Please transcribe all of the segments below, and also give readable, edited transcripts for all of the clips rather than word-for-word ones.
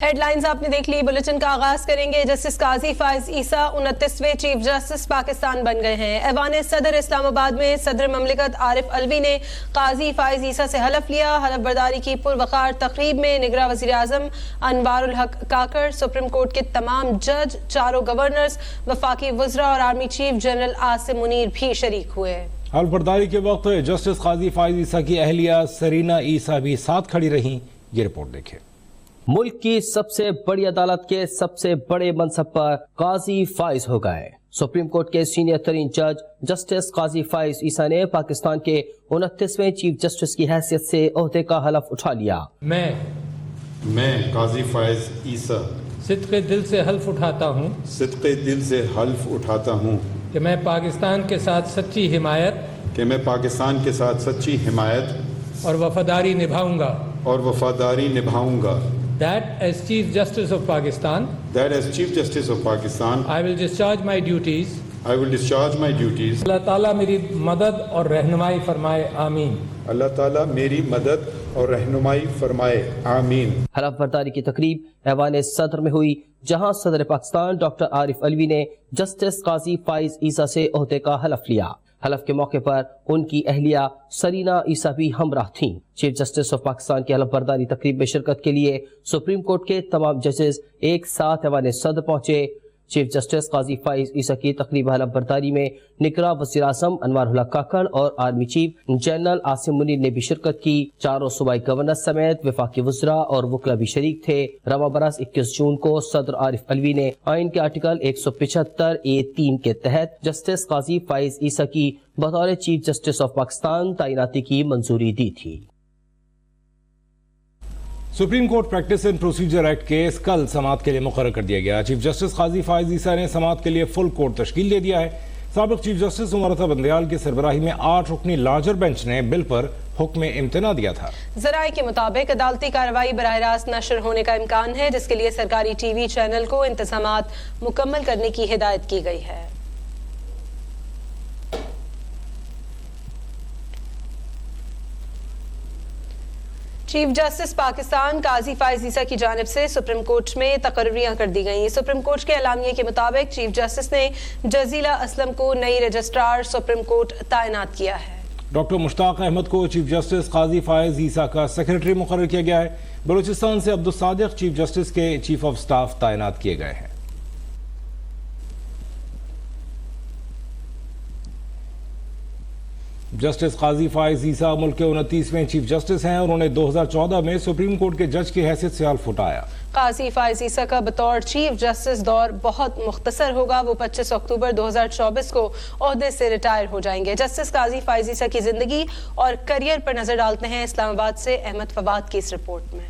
Head lines آپ نے دیکھ لی. بلیٹن کا آغاز کریں گے. جسٹس قاضی فائز عیسیٰ 29ویں چیف جسٹس پاکستان بن گئے ہیں. ایوان صدر اسلام آباد میں صدر مملکت عارف علوی نے قاضی فائز عیسیٰ سے حلف لیا. حلف برداری کی پروقار تقریب میں نگراں وزیر اعظم انوار الحق کاکڑ، سپریم کورٹ کے تمام جج، چاروں گورنرز، وفاقی وزراء اور army chief general Asim Munir بھی شریک ہوئے. حلف برداری کے وقت جسٹس قاضی فائز عیسیٰ کی اہلیہ سرینا عیسیٰ بھی ساتھ کھڑی رہیں. یہ رپورٹ دیکھیں. ملک کی سب سے بڑی عدالت کے سب سے بڑے منصب پر قاضی فائز ہو گئے. سپریم کورٹ کے سینئر ترین جج جسٹس قاضی فائز عیسیٰ نے پاکستان کے 29ویں چیف جسٹس کی حیثیت سے عہدے کا حلف اٹھا لیا. میں قاضی فائز عیسیٰ صدق دل سے حلف اٹھاتا ہوں کہ میں پاکستان کے ساتھ سچی حمایت اور وفاداری نبھاؤں گا. That as Chief Justice of Pakistan, I will discharge my duties. اللہ تعالیٰ میری مدد اور رہنمائی فرمائے. آمین. حلف برداری کی تقریب ایوان صدر میں ہوئی، جہاں صدر پاکستان ڈاکٹر عارف علوی نے جسٹس قاضی فائز عیسیٰ سے عہدے کا حلف لیا. حلف کے موقع پر ان کی اہلیہ سرینا عیسیٰ بھی ہمراہ تھیں. چیف جسٹس آف پاکستان کی حلف برداری تقریب میں شرکت کے لیے سپریم کورٹ کے تمام ججز ایک ساتھ ایوان صدر پہنچے. چیف جسٹس قاضی فائز عیسیٰ کی تقریب حلف برداری میں نگراں وزیر اعظم انوار الحق کاکڑ اور army chief general Asim Munir نے بھی شرکت کی. چاروں صوبائی گورنر سمیت وفاقی وزراء اور وکلاء بھی شریک تھے. رواں برس 21 جون کو صدر عارف علوی نے آئین کے آرٹیکل 175(a)(3) کے تحت جسٹس قاضی فائز عیسیٰ کی بطور چیف جسٹس آف پاکستان تعیناتی کی منظوری دی تھی. Supreme court practice and procedure act case کل سماعت کے لیے مقرر کر دیا گیا. چیف جسٹس قاضی فائز عیسیٰ نے سماعت کے لیے فل کورٹ تشکیل دے دیا ہے. سابق چیف جسٹس عمر بندیال کی سربراہی میں 8 رکنی لارجر بینچ نے بل پر حکم امتناع دیا تھا. ذرائع کے مطابق عدالتی کارروائی براہ راست نشر ہونے کا امکان ہے، جس کے لیے سرکاری ٹی وی چینل کو انتظامات مکمل کرنے کی ہدایت کی گئی ہے. چیف جسٹس پاکستان قاضی فائز عیسیٰ کی جانب سے سپریم کورٹ میں تقرریاں کر دی گئیں. سپریم کورٹ کے اعلامیے کے مطابق چیف جسٹس نے جزیلہ اسلم کو نئی رجسٹرار سپریم کورٹ تعینات کیا ہے. ڈاکٹر مشتاق احمد کو چیف جسٹس قاضی فائز عیسیٰ کا سیکرٹری مقرر کیا گیا ہے. بلوچستان سے عبدالصادق چیف جسٹس کے چیف آف سٹاف تعینات کیے گئے ہیں. جسٹس قاضی فائز عیسیٰ ملک کے 29ویں چیف جسٹس ہیں اور انہوں نے 2014 میں سپریم کورٹ کے جج کی حیثیت سے حلف اٹھایا. قاضی فائز عیسیٰ کا بطور چیف جسٹس دور بہت مختصر ہوگا. وہ 25 اکتوبر 2024 کو عہدے سے ریٹائر ہو جائیں گے. جسٹس قاضی فائز عیسیٰ کی زندگی اور کریئر پر نظر ڈالتے ہیں اسلام آباد سے احمد فواد کی اس رپورٹ میں.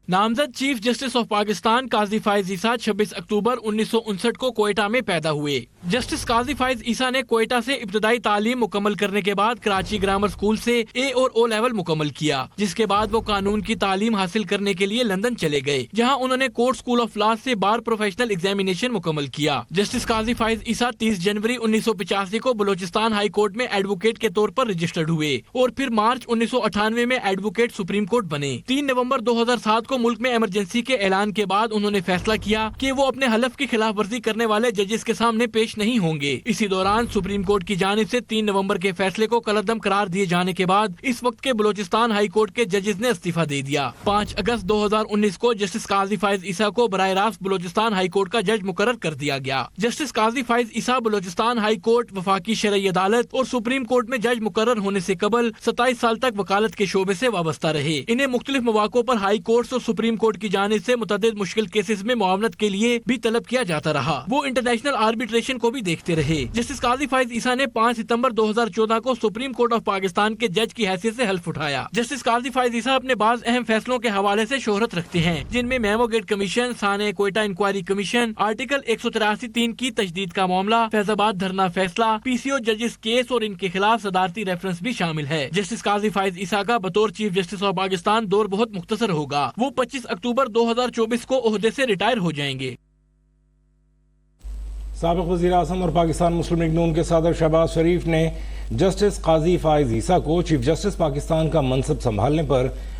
نامزد چیف جسٹس آف پاکستان قاضی فائز عیسیٰ 26 اکتوبر 1959 کو کوئٹہ میں پیدا ہوئے. جسٹس قاضی فائز عیسیٰ نے کوئٹہ سے ابتدائی تعلیم مکمل کرنے کے بعد کراچی گرامر اسکول سے اے اور او لیول مکمل کیا، جس کے بعد وہ قانون کی تعلیم حاصل کرنے کے لیے لندن چلے گئے، جہاں انہوں نے کورٹ اسکول آف لا سے بار پروفیشنل ایگزامینیشن مکمل کیا. جسٹس قاضی فائز عیسیٰ 30 جنوری 1985 کو بلوچستان ہائی کورٹ میں ایڈوکیٹ کے طور پر رجسٹرڈ ہوئے اور پھر مارچ 1998 میں ایڈوکیٹ سپریم کورٹ بنے. 3 نومبر 2007 کو ملک میں ایمرجنسی کے اعلان کے بعد انہوں نے فیصلہ کیا کہ وہ اپنے حلف کی خلاف ورزی کرنے والے ججز کے سامنے پیش نہیں ہوں گے. اسی دوران سپریم کورٹ کی جانب سے 3 نومبر کے فیصلے کو کالعدم قرار دیے جانے کے بعد اس وقت کے بلوچستان ہائی کورٹ کے ججز نے استعفیٰ دے دیا. 5 اگست 2019 کو جسٹس قاضی فائز عیسیٰ کو براہ راست بلوچستان ہائی کورٹ کا جج مقرر کر دیا گیا. جسٹس قاضی فائز عیسیٰ بلوچستان ہائی کورٹ، وفاقی شرعی عدالت اور سپریم کورٹ میں جج مقرر ہونے سے قبل 27 سال تک وکالت کے شعبے سے وابستہ رہے. انہیں مختلف مواقعوں پر ہائی کورٹس اور سپریم کورٹ کی جانب سے متعدد مشکل کیسز میں معاونت کے لیے بھی طلب کیا جاتا رہا. وہ انٹرنیشنل آربیٹریشن کو بھی دیکھتے رہے. جسٹس قاضی فائز عیسیٰ نے 5 ستمبر 2014 کو سپریم کورٹ آف پاکستان کے جج کی حیثیت سے حلف اٹھایا. جسٹس قاضی فائز عیسیٰ اپنے بعض اہم فیصلوں کے حوالے سے شہرت رکھتے ہیں، جن میں میمو گیٹ کمیشن، سانحہ کوئٹہ انکوائری کمیشن، آرٹیکل 183(3) کی تجدید کا معاملہ، فیض آباد دھرنا فیصلہ، پی سی او ججز کیس اور ان کے خلاف صدارتی ریفرنس بھی شامل ہے. جسٹس قاضی فائز عیسیٰ کا بطور چیف جسٹس آف پاکستان دور بہت مختصر ہوگا. وہ 25 اکتوبر 2024 کو عہدے سے ریٹائر ہو جائیں گے. سابق وزیر اعظم اور پاکستان مسلم لیگ نون کے صدر شہباز شریف نے جسٹس قاضی فائز عیسیٰ کو چیف جسٹس پاکستان کا منصب سنبھالنے پر